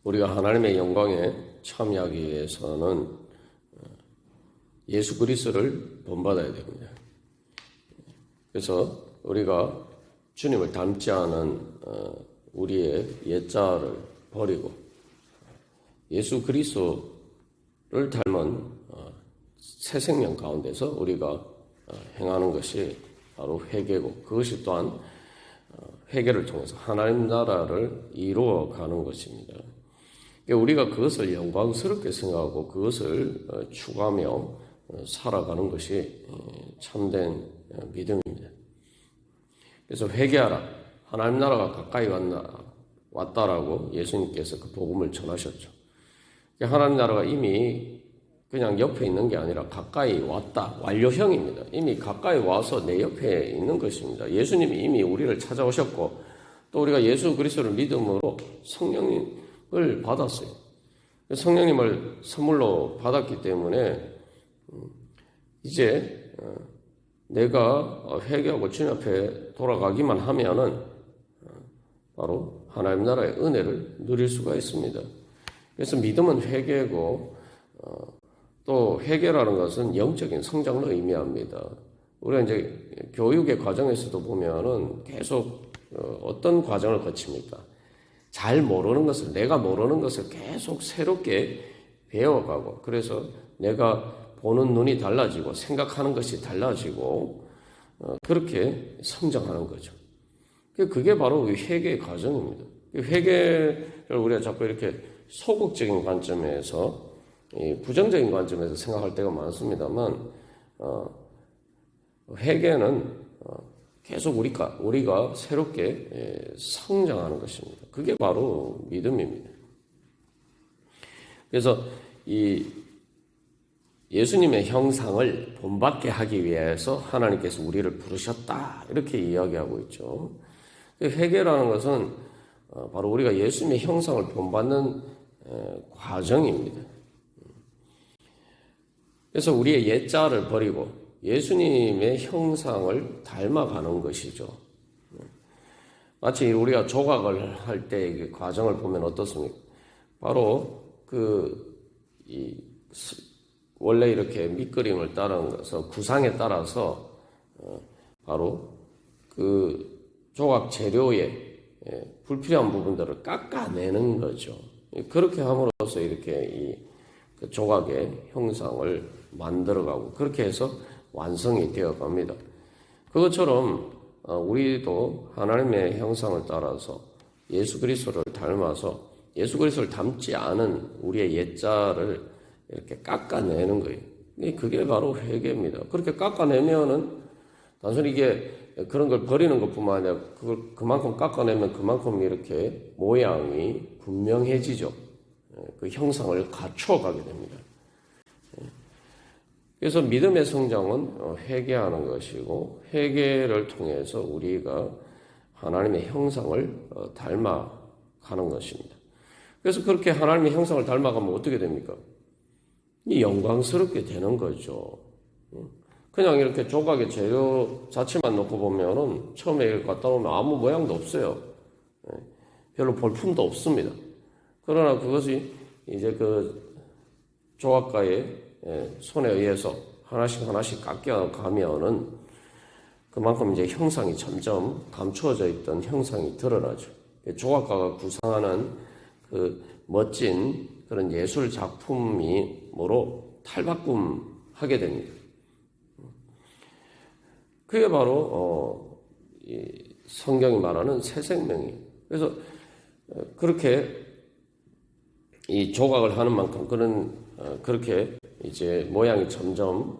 우리가 하나님의 영광에 참여하기 위해서는 예수 그리스도를 본받아야 됩니다. 그래서 우리가 주님을 닮지 않은 우리의 옛자를 버리고 예수 그리스도를 닮은 새 생명 가운데서 우리가 행하는 것이 바로 회개고, 그것이 또한 회개를 통해서 하나님 나라를 이루어가는 것입니다. 우리가 그것을 영광스럽게 생각하고 그것을 추구하며 살아가는 것이 참된 믿음입니다. 그래서 회개하라. 하나님 나라가 가까이 왔다라고 예수님께서 그 복음을 전하셨죠. 하나님 나라가 이미 그냥 옆에 있는 게 아니라 가까이 왔다. 완료형입니다. 이미 가까이 와서 내 옆에 있는 것입니다. 예수님이 이미 우리를 찾아오셨고, 또 우리가 예수 그리스도를 믿음으로 성령님을 받았어요. 성령님을 선물로 받았기 때문에 이제 내가 회개하고 주님 앞에 돌아가기만 하면은 바로 하나님 나라의 은혜를 누릴 수가 있습니다. 그래서 믿음은 회개고, 또 회개라는 것은 영적인 성장을 의미합니다. 우리가 이제 교육의 과정에서도 보면은 계속 어떤 과정을 거칩니까? 잘 모르는 것을, 내가 모르는 것을 계속 새롭게 배워가고, 그래서 내가 보는 눈이 달라지고 생각하는 것이 달라지고 그렇게 성장하는 거죠. 그게 바로 회개의 과정입니다. 회개를 우리가 자꾸 이렇게 소극적인 관점에서, 부정적인 관점에서 생각할 때가 많습니다만, 회개는 계속 우리가 새롭게 성장하는 것입니다. 그게 바로 믿음입니다. 그래서 이 예수님의 형상을 본받게 하기 위해서 하나님께서 우리를 부르셨다, 이렇게 이야기하고 있죠. 회개라는 것은 바로 우리가 예수님의 형상을 본받는 과정입니다. 그래서 우리의 옛자를 버리고 예수님의 형상을 닮아가는 것이죠. 마치 우리가 조각을 할 때 과정을 보면 어떻습니까? 바로 원래 이렇게 밑그림을 따라서 구상에 따라서 바로 그 조각 재료의 불필요한 부분들을 깎아내는 거죠. 그렇게 함으로써 이렇게 그 조각의 형상을 만들어가고, 그렇게 해서 완성이 되어 갑니다. 그것처럼 우리도 하나님의 형상을 따라서 예수 그리스도를 닮아서 예수 그리스도를 닮지 않은 우리의 옛자를 이렇게 깎아내는 거예요. 그게 바로 회개입니다. 그렇게 깎아내면은 단순히 이게 그런 걸 버리는 것뿐만 아니라 그걸 그만큼 깎아내면 그만큼 이렇게 모양이 분명해지죠. 그 형상을 갖춰가게 됩니다. 그래서 믿음의 성장은 회개하는 것이고, 회개를 통해서 우리가 하나님의 형상을 닮아가는 것입니다. 그래서 그렇게 하나님의 형상을 닮아가면 어떻게 됩니까? 영광스럽게 되는 거죠. 그냥 이렇게 조각의 재료 자체만 놓고 보면은 처음에 갖다 놓으면 아무 모양도 없어요. 별로 볼품도 없습니다. 그러나 그것이 이제 그 조각가의 손에 의해서 하나씩 깎여가면은 그만큼 이제 형상이 점점 감추어져 있던 형상이 드러나죠. 조각가가 구상하는 그 멋진 그런 예술 작품으로 탈바꿈하게 됩니다. 그게 바로 성경이 말하는 새 생명이에요. 그래서 그렇게 이 조각을 하는 만큼 그렇게 이제 모양이 점점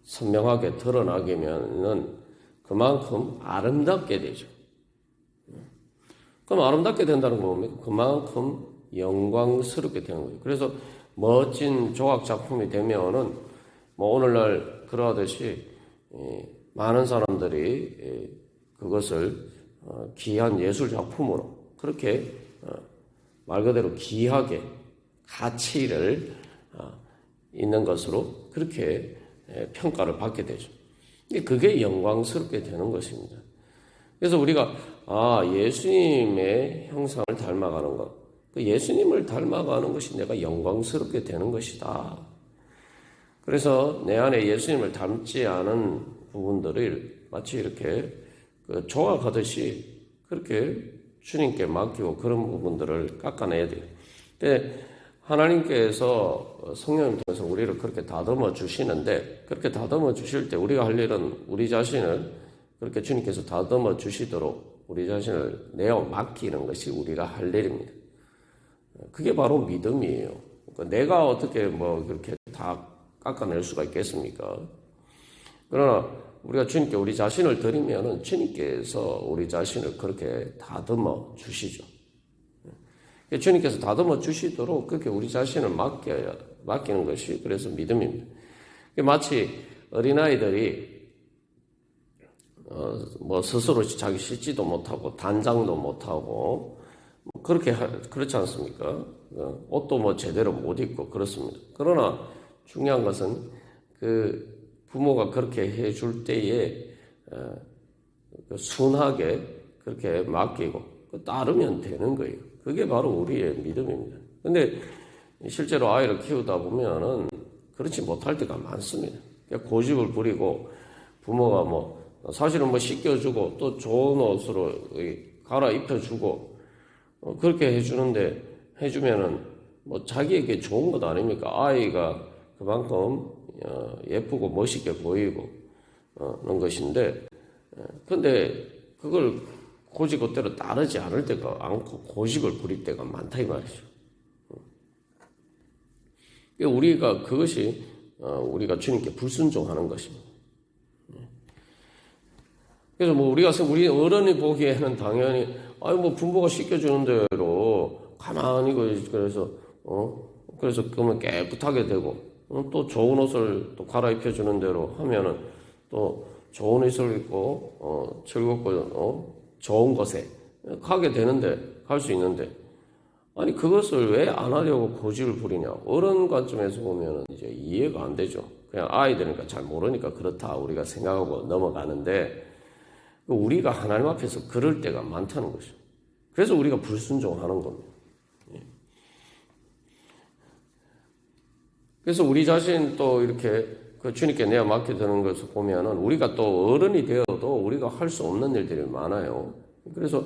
선명하게 드러나게면은 그만큼 아름답게 되죠. 그럼 아름답게 된다는 거 뭡니까? 그만큼 영광스럽게 되는 거예요. 그래서 멋진 조각 작품이 되면은 오늘날 그러하듯이 많은 사람들이 그것을 귀한 예술 작품으로 그렇게 말 그대로 귀하게 가치를 있는 것으로 그렇게 평가를 받게 되죠. 그게 영광스럽게 되는 것입니다. 그래서 우리가 예수님의 형상을 닮아가는 것, 그 예수님을 닮아가는 것이 내가 영광스럽게 되는 것이다. 그래서 내 안에 예수님을 닮지 않은 부분들을 마치 이렇게 그 조각하듯이 그렇게 주님께 맡기고 그런 부분들을 깎아내야 돼요. 근데 하나님께서 성령을 통해서 우리를 그렇게 다듬어 주시는데, 그렇게 다듬어 주실 때 우리가 할 일은 우리 자신을 그렇게 주님께서 다듬어 주시도록 우리 자신을 내어 맡기는 것이 우리가 할 일입니다. 그게 바로 믿음이에요. 그러니까 내가 어떻게 뭐 그렇게 다 깎아낼 수가 있겠습니까? 그러나 우리가 주님께 우리 자신을 드리면은 주님께서 우리 자신을 그렇게 다듬어 주시죠. 주님께서 다듬어 주시도록 그렇게 우리 자신을 맡기는 것이 그래서 믿음입니다. 마치 어린아이들이 뭐 스스로 자기 씻지도 못하고 단장도 못하고 그렇지 않습니까? 옷도 뭐 제대로 못 입고 그렇습니다. 그러나 중요한 것은 그 부모가 그렇게 해줄 때에 순하게 그렇게 맡기고 따르면 되는 거예요. 그게 바로 우리의 믿음입니다. 근데 실제로 아이를 키우다 보면은 그렇지 못할 때가 많습니다. 고집을 부리고 부모가 뭐 사실은 뭐 씻겨주고 또 좋은 옷으로 갈아입혀주고 그렇게 해주면은 뭐 자기에게 좋은 것 아닙니까? 아이가 그만큼 예쁘고 멋있게 보이고 그런 것인데, 근데 그걸 고지고대로 따르지 않을 때가 않고 고집을 부릴 때가 많다 이 말이죠. 우리가 그것이 우리가 주님께 불순종하는 것입니다. 그래서 뭐 우리 어른이 보기에는 당연히 뭐 부모가 씻겨주는 대로 가만히 그래서 그러면 깨끗하게 되고 또 좋은 옷을 또 갈아입혀 주는 대로 하면은 또 좋은 옷을 입고 즐겁고 좋은 곳에 가게 되는데 갈 수 있는데 아니 그것을 왜 안 하려고 고집을 부리냐? 어른 관점에서 보면은 이제 이해가 안 되죠. 그냥 아이들이니까 잘 모르니까 그렇다 우리가 생각하고 넘어가는데 우리가 하나님 앞에서 그럴 때가 많다는 것이죠. 그래서 우리가 불순종하는 겁니다. 그래서 우리 자신 또 이렇게 그 주님께 내어 맡겨드는 것을 보면은 우리가 또 어른이 되어도 우리가 할 수 없는 일들이 많아요. 그래서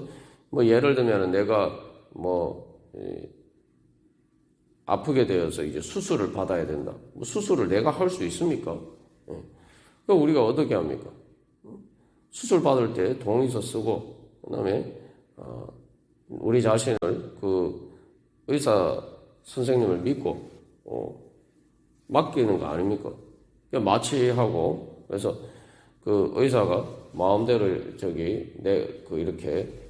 뭐 예를 들면 내가 뭐 아프게 되어서 이제 수술을 받아야 된다. 뭐 수술을 내가 할 수 있습니까? 그럼 우리가 어떻게 합니까? 수술 받을 때 동의서 쓰고 그다음에 우리 자신을 그 의사 선생님을 믿고 맡기는 거 아닙니까? 마취하고 그래서 그 의사가 마음대로 이렇게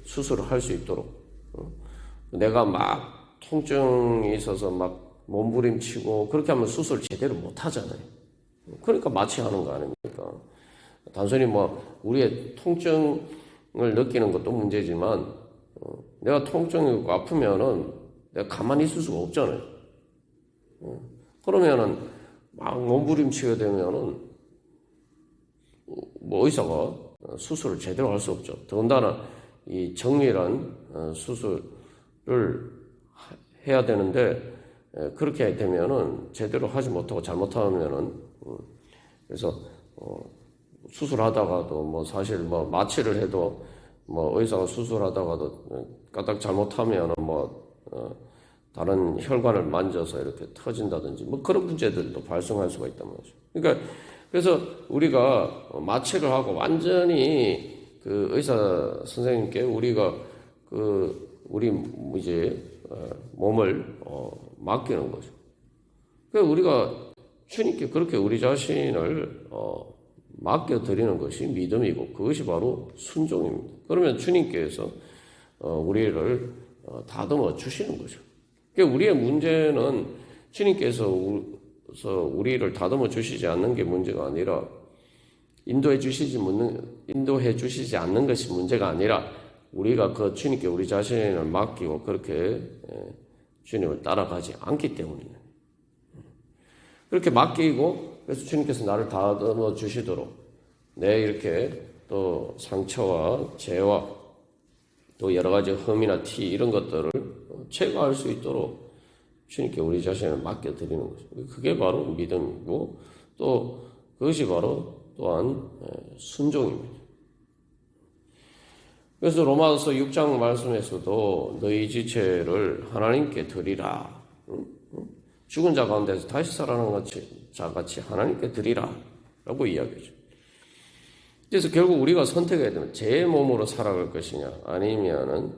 수술을 할 수 있도록 내가 막 통증이 있어서 막 몸부림치고 그렇게 하면 수술 제대로 못 하잖아요. 그러니까 마취하는 거 아닙니까? 단순히 뭐 우리의 통증을 느끼는 것도 문제지만 내가 통증이 있고 아프면은 내가 가만히 있을 수가 없잖아요. 그러면은 막 몸부림치게 되면은 뭐 의사가 수술을 제대로 할 수 없죠. 더군다나 이 정밀한 수술을 해야 되는데 그렇게 되면은 제대로 하지 못하고 잘못하면은 그래서 수술하다가도 뭐 사실 뭐 마취를 해도 뭐 의사가 수술하다가도 까딱 잘못하면은 뭐 다른 혈관을 만져서 이렇게 터진다든지 뭐 그런 문제들도 발생할 수가 있단 말이죠. 그러니까 그래서 우리가 마취를 하고 완전히 그 의사 선생님께 우리가 우리 이제 몸을 맡기는 거죠. 그러니까 우리가 주님께 그렇게 우리 자신을 맡겨드리는 것이 믿음이고 그것이 바로 순종입니다. 그러면 주님께서 우리를 다듬어 주시는 거죠. 그러니까 우리의 문제는 주님께서 우리를 다듬어 주시지 않는 게 문제가 아니라 인도해 주시지 않는 것이 문제가 아니라 우리가 그 주님께 우리 자신을 맡기고 그렇게 주님을 따라가지 않기 때문입니다. 그렇게 맡기고 그래서 주님께서 나를 다듬어 주시도록 내 이렇게 또 상처와 죄와 또 여러 가지 흠이나 티 이런 것들을 제거할 수 있도록 주님께 우리 자신을 맡겨드리는 거죠. 그게 바로 믿음이고 또 그것이 바로 또한 순종입니다. 그래서 로마서 6장 말씀에서도 너희 지체를 하나님께 드리라. 죽은 자 가운데서 다시 살아나는 자같이 하나님께 드리라 라고 이야기하죠. 그래서 결국 우리가 선택해야 되면 제 몸으로 살아갈 것이냐 아니면은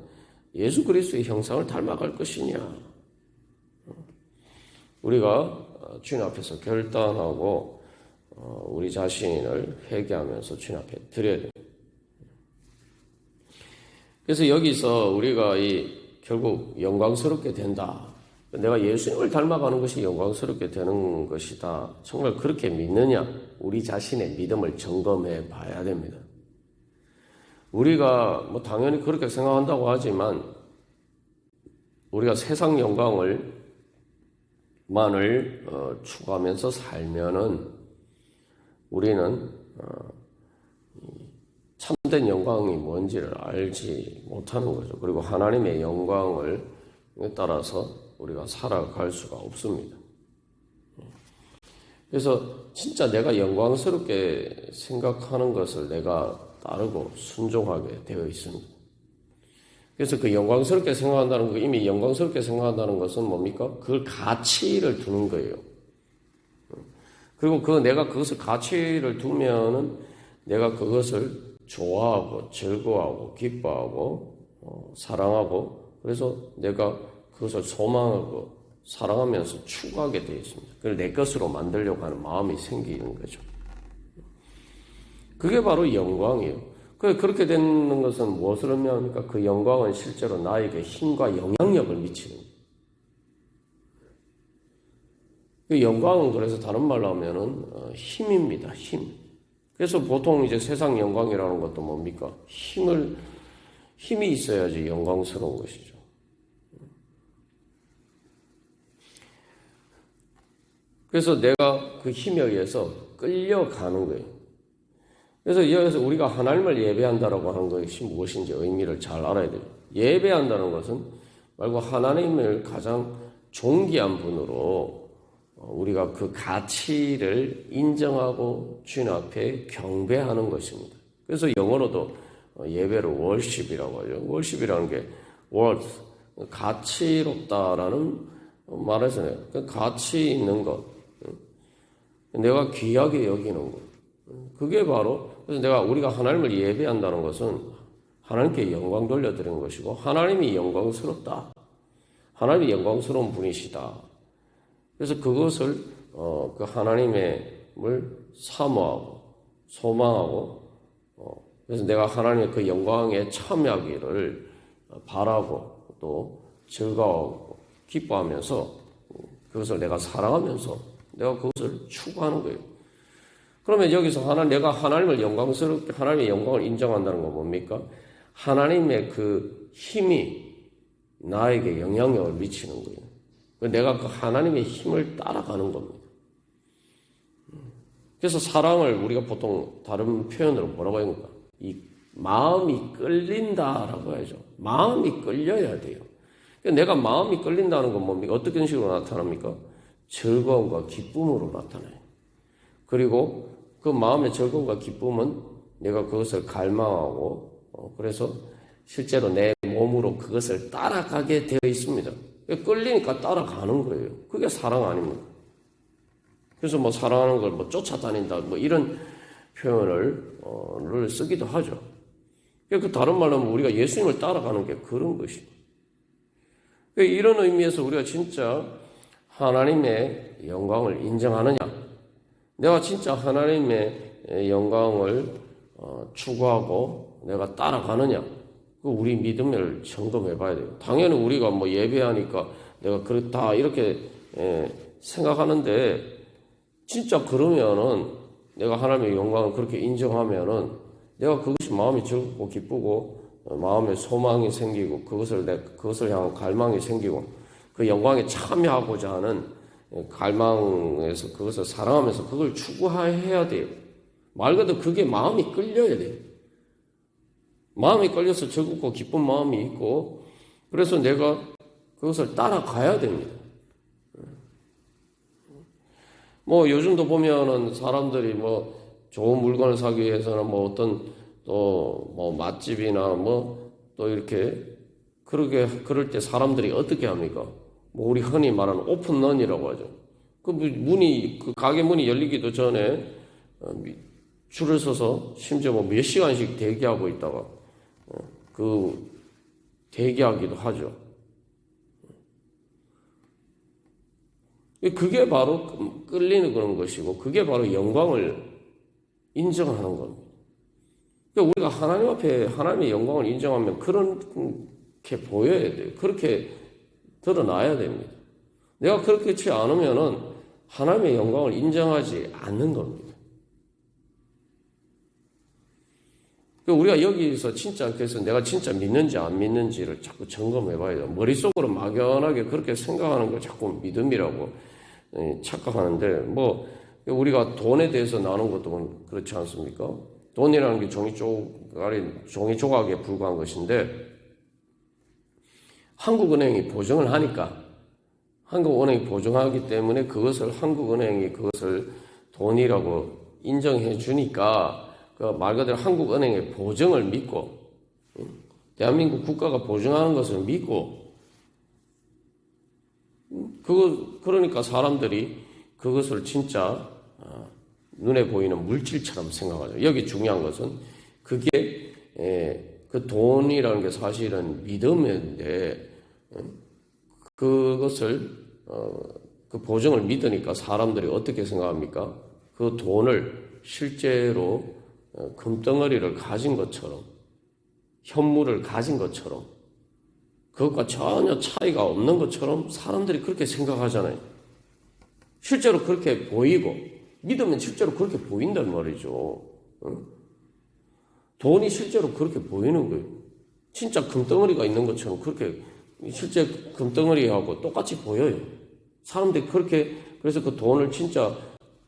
예수 그리스도의 형상을 닮아갈 것이냐. 우리가 주님 앞에서 결단하고 우리 자신을 회개하면서 주님 앞에 드려야 됩니다. 그래서 여기서 우리가 결국 영광스럽게 된다. 내가 예수님을 닮아가는 것이 영광스럽게 되는 것이다. 정말 그렇게 믿느냐? 우리 자신의 믿음을 점검해 봐야 됩니다. 우리가 당연히 그렇게 생각한다고 하지만 우리가 세상 영광만을 추구하면서 살면은 우리는 참된 영광이 뭔지를 알지 못하는 거죠. 그리고 하나님의 영광을 따라서 우리가 살아갈 수가 없습니다. 그래서 진짜 내가 영광스럽게 생각하는 것을 내가 따르고 순종하게 되어 있습니다. 그래서 그 영광스럽게 생각한다는 거, 이미 영광스럽게 생각한다는 것은 뭡니까? 그걸 가치를 두는 거예요. 그리고 내가 그것을 가치를 두면은 내가 그것을 좋아하고 즐거워하고 기뻐하고 사랑하고 그래서 내가 그것을 소망하고 사랑하면서 추구하게 되어 있습니다. 그걸 내 것으로 만들려고 하는 마음이 생기는 거죠. 그게 바로 영광이에요. 그렇게 되는 것은 무엇을 의미합니까? 그 영광은 실제로 나에게 힘과 영향력을 미치는 거예요. 그 영광은 그래서 다른 말로 하면은 힘입니다. 힘. 그래서 보통 이제 세상 영광이라는 것도 뭡니까? 힘이 있어야지 영광스러운 것이죠. 그래서 내가 그 힘에 의해서 끌려가는 거예요. 그래서 여기서 우리가 하나님을 예배한다라고 하는 것이 무엇인지 의미를 잘 알아야 돼요. 예배한다는 것은 말고 하나님을 가장 존귀한 분으로 우리가 그 가치를 인정하고 주님 앞에 경배하는 것입니다. 그래서 영어로도 예배를 worship이라고 하죠. worship이라는 게 worth, 가치롭다라는 말에서 그 가치 있는 것, 내가 귀하게 여기는 것. 그게 바로 그래서 우리가 하나님을 예배한다는 것은 하나님께 영광 돌려드리는 것이고 하나님이 영광스럽다. 하나님이 영광스러운 분이시다. 그래서 그것을 그 하나님을 사모하고 소망하고 그래서 내가 하나님의 그 영광에 참여하기를 바라고 또 즐거워하고 기뻐하면서 그것을 내가 사랑하면서 내가 그것을 추구하는 거예요. 그러면 여기서 내가 하나님을 영광스럽게 하나님의 영광을 인정한다는 건 뭡니까? 하나님의 그 힘이 나에게 영향력을 미치는 거예요. 내가 그 하나님의 힘을 따라가는 겁니다. 그래서 사랑을 우리가 보통 다른 표현으로 뭐라고 합니까? 이 마음이 끌린다라고 하죠. 마음이 끌려야 돼요. 내가 마음이 끌린다는 건 뭡니까? 어떤 식으로 나타납니까? 즐거움과 기쁨으로 나타나요. 그리고 그 마음의 즐거움과 기쁨은 내가 그것을 갈망하고 그래서 실제로 내 몸으로 그것을 따라가게 되어 있습니다. 끌리니까 따라가는 거예요. 그게 사랑 아닙니까? 그래서 사랑하는 걸 쫓아다닌다 이런 표현을 쓰기도 하죠. 그 다른 말로 하면 우리가 예수님을 따라가는 게 그런 것이죠. 이런 의미에서 우리가 진짜 하나님의 영광을 인정하느냐? 내가 진짜 하나님의 영광을 추구하고 내가 따라가느냐? 우리 믿음을 점검해 봐야 돼요. 당연히 우리가 예배하니까 내가 그렇다 이렇게 생각하는데 진짜 그러면은 내가 하나님의 영광을 그렇게 인정하면은 내가 그것이 마음이 즐겁고 기쁘고 마음에 소망이 생기고 그것을 향한 갈망이 생기고 그 영광에 참여하고자 하는 갈망에서 그것을 사랑하면서 그걸 추구해야 돼요. 말 그대로 그게 마음이 끌려야 돼요. 마음이 끌려서 즐겁고 기쁜 마음이 있고, 그래서 내가 그것을 따라가야 됩니다. 뭐 요즘도 보면은 사람들이 뭐 좋은 물건을 사기 위해서는 뭐 어떤 또 뭐 맛집이나 뭐 또 이렇게 그럴 때 사람들이 어떻게 합니까? 뭐 우리 흔히 말하는 오픈런이라고 하죠. 그 가게 문이 열리기도 전에 줄을 서서 심지어 뭐 몇 시간씩 대기하고 있다가 대기하기도 하죠. 그게 바로 끌리는 그런 것이고, 그게 바로 영광을 인정하는 겁니다. 그러니까 우리가 하나님 앞에 하나님의 영광을 인정하면 그렇게 보여야 돼요. 그렇게 드러나야 됩니다. 내가 그렇지 않으면은 하나님의 영광을 인정하지 않는 겁니다. 우리가 여기서 진짜 그래서 내가 진짜 믿는지 안 믿는지를 자꾸 점검해 봐야 돼요. 머릿속으로 막연하게 그렇게 생각하는 걸 자꾸 믿음이라고 착각하는데, 뭐 우리가 돈에 대해서 나눈 것도 그렇지 않습니까? 돈이라는 게 종이 조각에 불과한 것인데, 한국은행이 보증을 하니까, 한국은행이 보증하기 때문에 한국은행이 그것을 돈이라고 인정해 주니까, 말 그대로 한국은행의 보증을 믿고, 대한민국 국가가 보증하는 것을 믿고, 그러니까 사람들이 그것을 진짜 눈에 보이는 물질처럼 생각하죠. 여기 중요한 것은 그게 그 돈이라는 게 사실은 믿음인데, 그것을 그 보증을 믿으니까 사람들이 어떻게 생각합니까? 그 돈을 실제로 금덩어리를 가진 것처럼, 현물을 가진 것처럼, 그것과 전혀 차이가 없는 것처럼 사람들이 그렇게 생각하잖아요. 실제로 그렇게 보이고, 믿으면 실제로 그렇게 보인단 말이죠. 돈이 실제로 그렇게 보이는 거예요. 진짜 금덩어리가 있는 것처럼 그렇게 실제 금덩어리하고 똑같이 보여요. 사람들이 그래서 그 돈을 진짜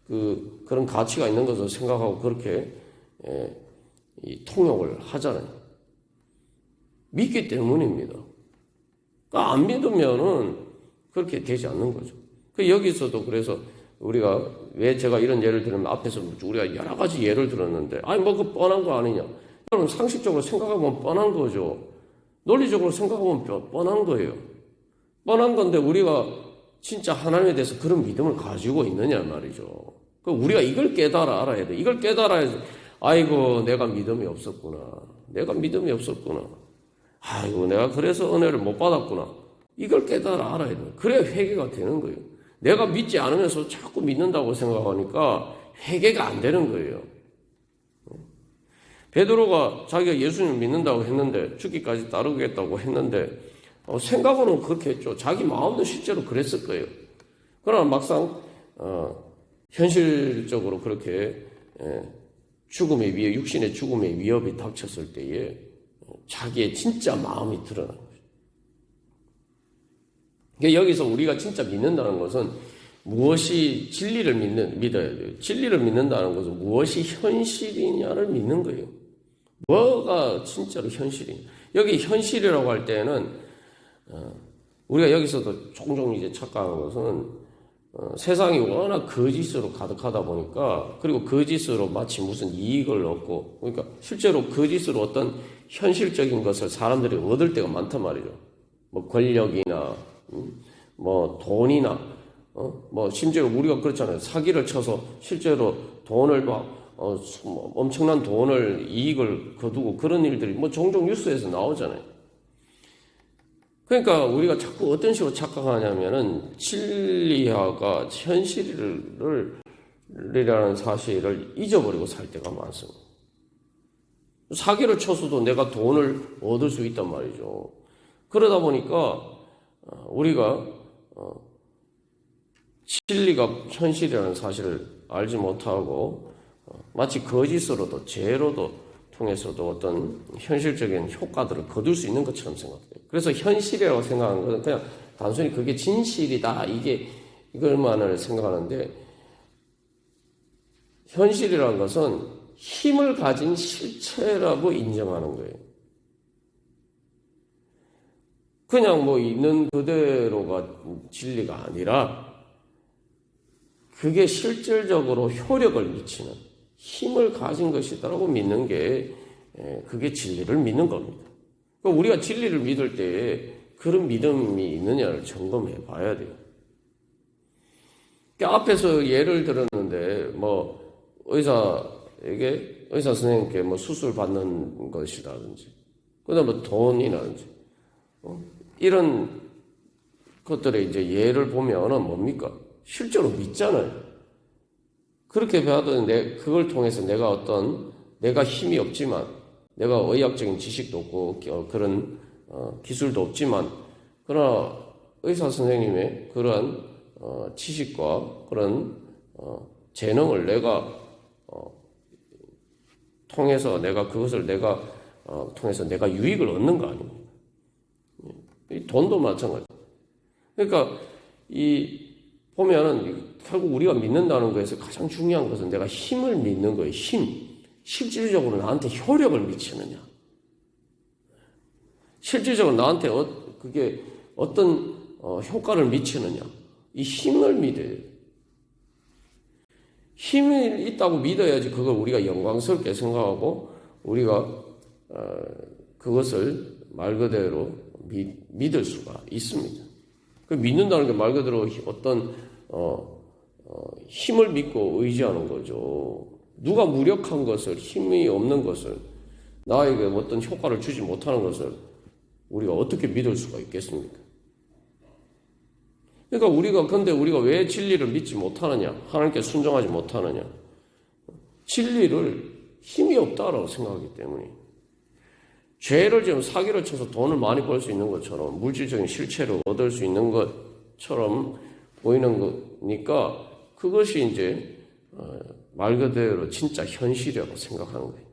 그런 가치가 있는 것을 생각하고 그렇게 통용을 하잖아요. 믿기 때문입니다. 그러니까 안 믿으면은 그렇게 되지 않는 거죠. 여기서도 그래서 우리가 왜 제가 이런 예를 들면 앞에서 우리가 여러 가지 예를 들었는데, 그 뻔한 거 아니냐. 여러분 상식적으로 생각하면 뻔한 거죠. 논리적으로 생각하면 뻔한 거예요. 뻔한 건데 우리가 진짜 하나님에 대해서 그런 믿음을 가지고 있느냐 말이죠. 우리가 이걸 알아야 돼. 이걸 깨달아야지. 아이고, 내가 믿음이 없었구나. 아이고, 내가 그래서 은혜를 못 받았구나. 이걸 알아야 돼. 그래야 회개가 되는 거예요. 내가 믿지 않으면서 자꾸 믿는다고 생각하니까 회개가 안 되는 거예요. 베드로가 자기가 예수님을 믿는다고 했는데, 죽기까지 따르겠다고 했는데, 생각으로는 그렇게 했죠. 자기 마음도 실제로 그랬을 거예요. 그러나 막상 현실적으로 그렇게 육신의 죽음의 위협이 닥쳤을 때에 자기의 진짜 마음이 드러난 거죠. 그러니까 여기서 우리가 진짜 믿는다는 것은 무엇이 진리를 믿어야 돼요. 진리를 믿는다는 것은 무엇이 현실이냐를 믿는 거예요. 뭐가 진짜로 현실이냐. 여기 현실이라고 할 때는 우리가 여기서도 종종 이제 착각하는 것은 세상이 워낙 거짓으로 가득하다 보니까, 그리고 거짓으로 마치 무슨 이익을 얻고, 그러니까 실제로 거짓으로 어떤 현실적인 것을 사람들이 얻을 때가 많단 말이죠. 뭐 권력이나 뭐 돈이나 뭐 심지어 우리가 그렇잖아요. 사기를 쳐서 실제로 돈을 엄청난 돈을 이익을 거두고 그런 일들이 뭐 종종 뉴스에서 나오잖아요. 그러니까 우리가 자꾸 어떤 식으로 착각하냐면은 진리가 현실이라는 사실을 잊어버리고 살 때가 많습니다. 사기를 쳐서도 내가 돈을 얻을 수 있단 말이죠. 그러다 보니까 우리가 진리가 현실이라는 사실을 알지 못하고 마치 거짓으로도 죄로도 통해서도 어떤 현실적인 효과들을 거둘 수 있는 것처럼 생각돼요. 그래서 현실이라고 생각하는 것은 그냥 단순히 그게 진실이다 이걸만을 생각하는데, 현실이라는 것은 힘을 가진 실체라고 인정하는 거예요. 그냥 뭐 있는 그대로가 진리가 아니라 그게 실질적으로 효력을 미치는 힘을 가진 것이다라고 믿는 게 그게 진리를 믿는 겁니다. 그러니까 우리가 진리를 믿을 때에 그런 믿음이 있느냐를 점검해 봐야 돼요. 그러니까 앞에서 예를 들었는데 뭐 의사 선생님께 뭐 수술 받는 것이라든지 그다음에 뭐 돈이라든지 이런 것들의 이제 예를 보면은 뭡니까? 실제로 믿잖아요. 그렇게 봐도 그걸 통해서 내가 힘이 없지만, 내가 의학적인 지식도 없고, 그런, 기술도 없지만, 그러나 의사 선생님의 그런, 지식과 그런, 재능을 통해서 통해서 내가 유익을 얻는 거 아닙니까? 이 돈도 마찬가지. 그러니까, 보면은 결국 우리가 믿는다는 것에서 가장 중요한 것은 내가 힘을 믿는 거예요. 실질적으로 나한테 효력을 미치느냐. 실질적으로 나한테 그게 어떤 효과를 미치느냐. 이 힘을 믿어야 돼요. 힘이 있다고 믿어야지 그걸 우리가 영광스럽게 생각하고 우리가 그것을 말 그대로 믿을 수가 있습니다. 그 믿는다는 게 말 그대로 어떤 힘을 믿고 의지하는 거죠. 누가 무력한 것을, 힘이 없는 것을, 나에게 어떤 효과를 주지 못하는 것을 우리가 어떻게 믿을 수가 있겠습니까? 그러니까 근데 우리가 왜 진리를 믿지 못하느냐? 하나님께 순종하지 못하느냐? 진리를 힘이 없다라고 생각하기 때문에. 죄를 지금 사기를 쳐서 돈을 많이 벌 수 있는 것처럼, 물질적인 실체를 얻을 수 있는 것처럼 보이는 거니까, 그것이 이제, 말 그대로 진짜 현실이라고 생각하는 거예요.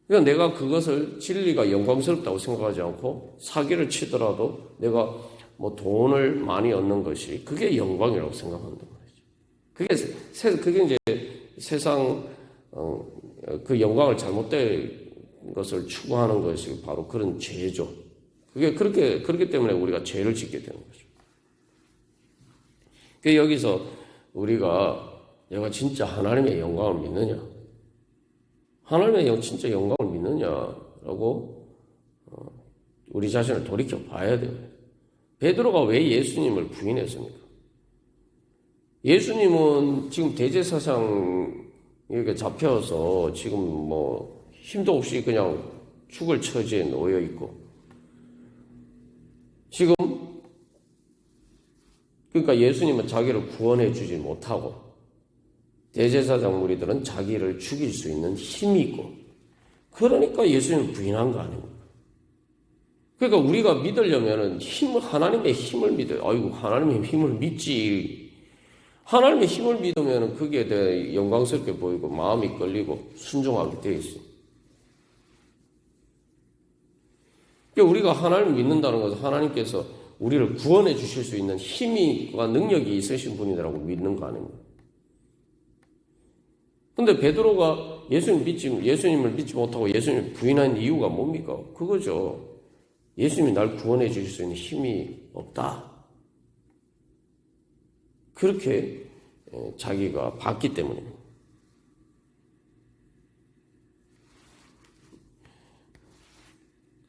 그러니까 내가 그것을 진리가 영광스럽다고 생각하지 않고, 사기를 치더라도 내가 뭐 돈을 많이 얻는 것이, 그게 영광이라고 생각한단 말이죠. 그게 이제 세상, 그 영광을 잘못된 것을 추구하는 것이 바로 그런 죄죠. 그렇기 때문에 우리가 죄를 짓게 되는 거죠. 여기서 내가 진짜 하나님의 영광을 믿느냐? 하나님의 진짜 영광을 믿느냐라고 우리 자신을 돌이켜 봐야 돼요. 베드로가 왜 예수님을 부인했습니까? 예수님은 지금 대제사장에게 잡혀서 지금 뭐 힘도 없이 그냥 죽을 처지에 놓여 있고 지금 그러니까 예수님은 자기를 구원해 주지 못하고 대제사장 무리들은 자기를 죽일 수 있는 힘이 있고 그러니까 예수님을 부인한 거 아닙니까? 그러니까 우리가 믿으려면은 하나님의 힘을 믿어요. 아이고 하나님의 힘을 믿지. 하나님의 힘을 믿으면은 그게 대해 영광스럽게 보이고 마음이 끌리고 순종하게 되어 있어요. 우리가 하나님을 믿는다는 것은 하나님께서 우리를 구원해 주실 수 있는 힘과 능력이 있으신 분이라고 믿는 거 아닙니까? 근데 베드로가 예수님을 믿지 못하고 예수님을 부인한 이유가 뭡니까? 그거죠. 예수님이 날 구원해 주실 수 있는 힘이 없다. 그렇게 자기가 봤기 때문입니다.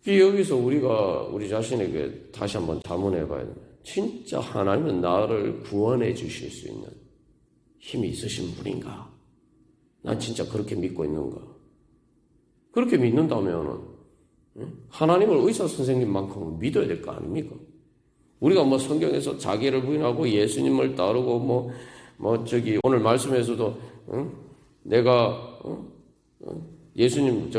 여기서 우리가 우리 자신에게 다시 한번 자문해 봐야 됩니다. 진짜 하나님은 나를 구원해 주실 수 있는 힘이 있으신 분인가? 난 진짜 그렇게 믿고 있는가? 그렇게 믿는다면 하나님을 의사 선생님만큼 믿어야 될 거 아닙니까? 우리가 뭐 성경에서 자기를 부인하고 예수님을 따르고 오늘 말씀에서도 내가 예수님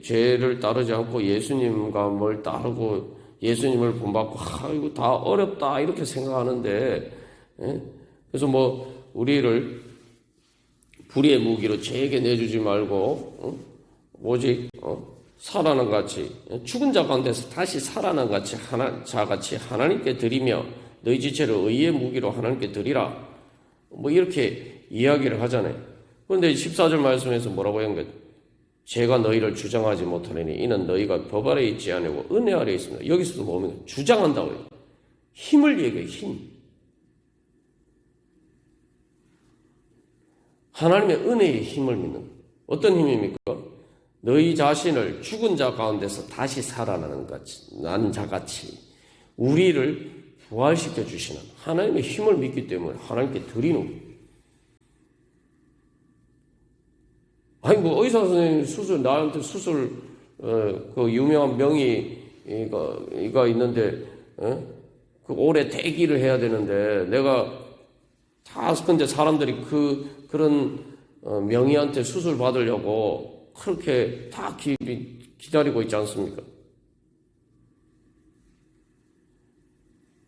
죄를 따르지 않고 예수님과 뭘 따르고 예수님을 본받고 이거 다 어렵다 이렇게 생각하는데 그래서 우리를 불의의 무기로 죄에게 내주지 말고 오직 살아난 같이 죽은 자 가운데서 다시 살아난 자같이 하나님께 드리며 너희 지체를 의의 무기로 하나님께 드리라 이렇게 이야기를 하잖아요. 그런데 14절 말씀에서 뭐라고 한 거예요? 제가 너희를 주장하지 못하느니 이는 너희가 법 아래 있지 아니고 은혜 아래 있습니다. 여기서도 보면 주장한다고 해요. 힘을 얘기해요. 힘. 하나님의 은혜의 힘을 믿는 거예요. 어떤 힘입니까? 너희 자신을 죽은 자 가운데서 다시 살아나는 자같이 우리를 부활시켜 주시는 하나님의 힘을 믿기 때문에 하나님께 드리는 거예요. 아니 뭐 의사 선생님 나한테 수술 그 유명한 명의가 있는데 그 오래 대기를 해야 되는데 내가 다 근데 사람들이 그런 명의한테 수술 받으려고 그렇게 다 기다리고 있지 않습니까?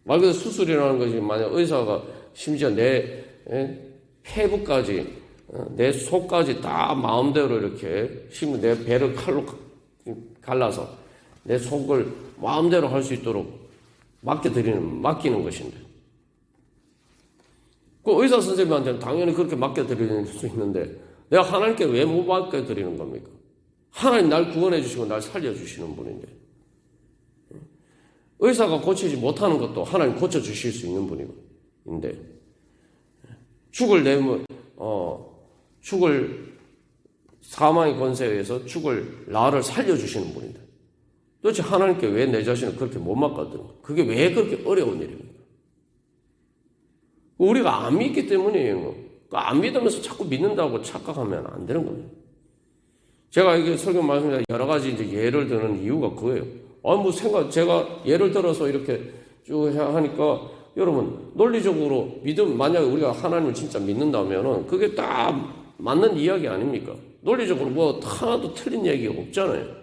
말 그대로 수술이라는 것이 만약 의사가 심지어 내 폐부까지 내 속까지 다 마음대로 이렇게 심지어 내 배를 칼로 갈라서 내 속을 마음대로 할 수 있도록 맡기는 것인데 그 의사 선생님한테는 당연히 그렇게 맡겨드리는 수 있는데 내가 하나님께 왜 못 맡겨드리는 겁니까? 하나님 날 구원해 주시고 날 살려주시는 분인데 의사가 고치지 못하는 것도 하나님 고쳐주실 수 있는 분인데 죽을 사망의 권세에 의해서 죽을 나를 살려주시는 분인데 도대체 하나님께 왜 내 자신을 그렇게 못 맡겨드리는 거야? 그게 왜 그렇게 어려운 일입니까? 우리가 안 믿기 때문이에요. 안 믿으면서 자꾸 믿는다고 착각하면 안 되는 겁니다. 제가 이게 설교 말씀드리다 여러 가지 이제 예를 드는 이유가 그거예요. 제가 예를 들어서 이렇게 쭉 하니까 여러분, 논리적으로 만약에 우리가 하나님을 진짜 믿는다면은 그게 딱 맞는 이야기 아닙니까? 논리적으로 뭐 하나도 틀린 얘기가 없잖아요.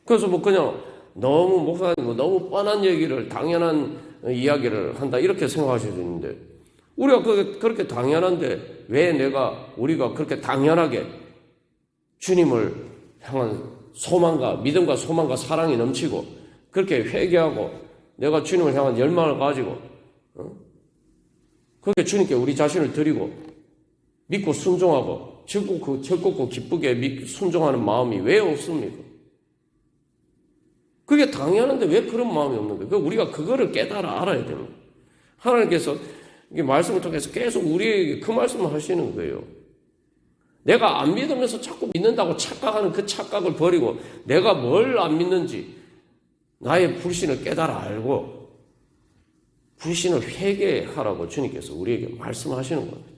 그래서 그냥 목사님 너무 뻔한 얘기를 당연한 이야기를 한다 이렇게 생각하실 수 있는데 우리가 그렇게 당연한데 왜 우리가 그렇게 당연하게 주님을 향한 믿음과 소망과 사랑이 넘치고 그렇게 회개하고 내가 주님을 향한 열망을 가지고 그렇게 주님께 우리 자신을 드리고 믿고 순종하고 즐겁고 기쁘게 순종하는 마음이 왜 없습니까? 그게 당연한데 왜 그런 마음이 없는 거예요? 우리가 그거를 깨달아 알아야 됩니다. 하나님께서 이 말씀을 통해서 계속 우리에게 그 말씀을 하시는 거예요. 내가 안 믿으면서 자꾸 믿는다고 착각하는 그 착각을 버리고 내가 뭘 안 믿는지 나의 불신을 깨달아 알고 불신을 회개하라고 주님께서 우리에게 말씀하시는 겁니다.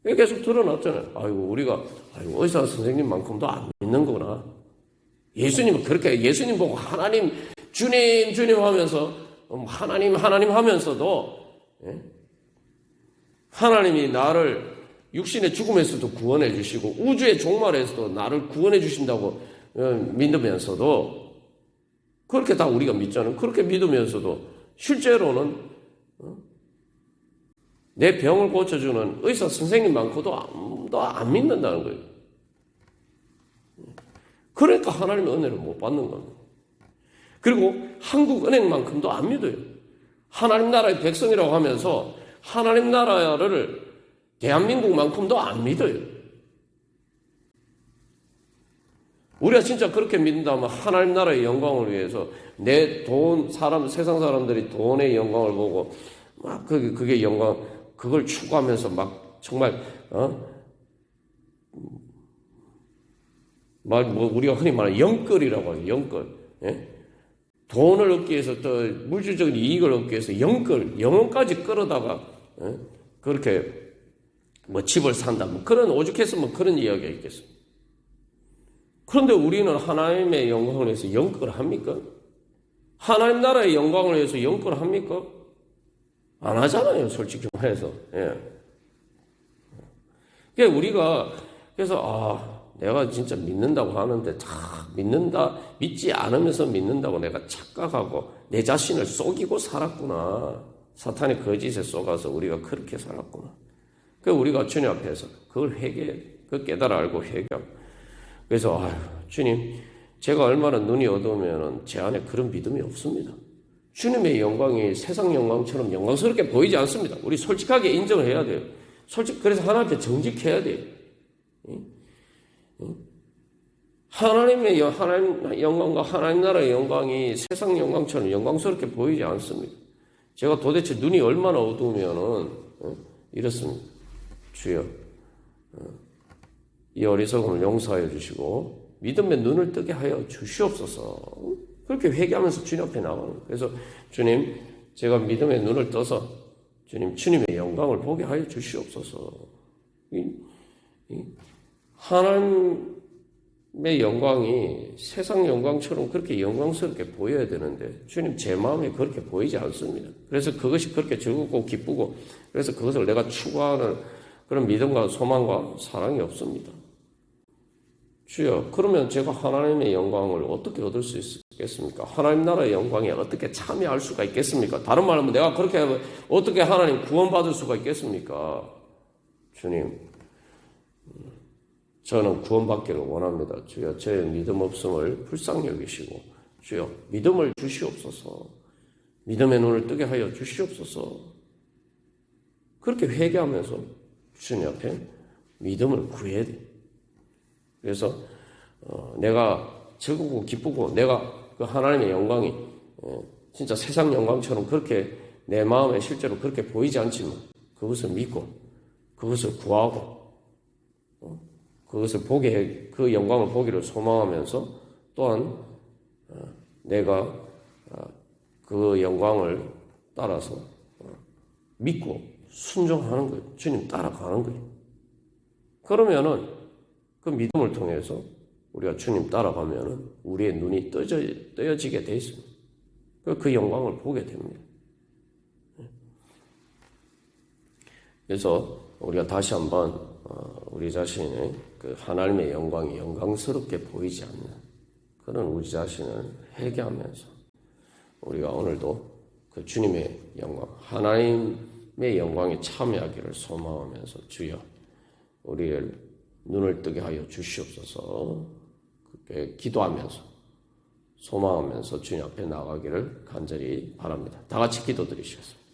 계속 드러났잖아요. 우리가 의사 선생님만큼도 안 믿는구나. 예수님은 그렇게 예수님 보고 하나님 주님 하면서 하나님 하면서도 하나님이 나를 육신의 죽음에서도 구원해 주시고 우주의 종말에서도 나를 구원해 주신다고 믿으면서도 그렇게 다 우리가 믿잖아요. 그렇게 믿으면서도 실제로는 내 병을 고쳐주는 의사 선생님만큼도 아무도 안 믿는다는 거예요. 그러니까 하나님의 은혜를 못 받는 겁니다. 그리고 한국은행만큼도 안 믿어요. 하나님 나라의 백성이라고 하면서 하나님 나라를 대한민국만큼도 안 믿어요. 우리가 진짜 그렇게 믿는다면 하나님 나라의 영광을 위해서 세상 사람들이 돈의 영광을 보고 막 그게 영광, 그걸 추구하면서 막 정말 우리가 흔히 말하는 영끌이라고 하죠. 영끌. 예? 돈을 얻기 위해서 또 물질적인 이익을 얻기 위해서 영혼까지 끌어다가 그렇게 집을 산다. 그런 오죽했으면 그런 이야기가 있겠습니다. 그런데 우리는 하나님의 영광을 위해서 영끌을 합니까? 하나님 나라의 영광을 위해서 영끌을 합니까? 안 하잖아요. 솔직히 말해서. 예. 그러니까 그래서 내가 진짜 믿는다고 하는데 믿지 않으면서 믿는다고 내가 착각하고 내 자신을 속이고 살았구나. 사탄의 거짓에 속아서 우리가 그렇게 살았구나. 그래서 우리가 주님 앞에서 그걸 깨달아 알고 회개하고. 그래서 주님, 제가 얼마나 눈이 어두우면 제 안에 그런 믿음이 없습니다. 주님의 영광이 세상 영광처럼 영광스럽게 보이지 않습니다. 우리 솔직하게 인정을 해야 돼요. 그래서 하나님 앞에 정직해야 돼요. 하나님 영광과 하나님 나라의 영광이 세상 영광처럼 영광스럽게 보이지 않습니다. 제가 도대체 눈이 얼마나 어두우면은 이렇습니다. 주여, 이 어리석음을 용서하여 주시고 믿음의 눈을 뜨게 하여 주시옵소서. 그렇게 회개하면서 주님 앞에 나가는 거예요. 그래서 주님, 제가 믿음의 눈을 떠서 주님의 영광을 보게 하여 주시옵소서. 하나님의 영광이 세상 영광처럼 그렇게 영광스럽게 보여야 되는데 주님, 제 마음에 그렇게 보이지 않습니다. 그래서 그것이 그렇게 즐겁고 기쁘고 그래서 그것을 내가 추구하는 그런 믿음과 소망과 사랑이 없습니다. 주여, 그러면 제가 하나님의 영광을 어떻게 얻을 수 있겠습니까? 하나님 나라의 영광에 어떻게 참여할 수가 있겠습니까? 다른 말로 하면 내가 그렇게 하면 어떻게 하나님 구원받을 수가 있겠습니까? 주님, 저는 구원받기를 원합니다. 주여, 제 믿음 없음을 불쌍히 여기시고 주여, 믿음을 주시옵소서. 믿음의 눈을 뜨게 하여 주시옵소서. 그렇게 회개하면서 주님 앞에 믿음을 구해야 돼. 그래서 내가 즐겁고 기쁘고 내가 그 하나님의 영광이 진짜 세상 영광처럼 그렇게 내 마음에 실제로 그렇게 보이지 않지만 그것을 믿고 그것을 구하고 그것을 그 영광을 보기를 소망하면서 또한 내가 그 영광을 따라서 믿고 순종하는 거예요. 주님 따라가는 거예요. 그러면은 그 믿음을 통해서 우리가 주님 따라가면은 우리의 눈이 떠여지게 돼 있습니다. 그 영광을 보게 됩니다. 그래서 우리가 다시 한번 우리 자신의 그 하나님의 영광이 영광스럽게 보이지 않는 그런 우리 자신을 회개하면서 우리가 오늘도 그 주님의 영광, 하나님의 영광에 참여하기를 소망하면서 주여, 우리를 눈을 뜨게 하여 주시옵소서. 그렇게 기도하면서 소망하면서 주님 앞에 나가기를 간절히 바랍니다. 다 같이 기도드리시겠습니다.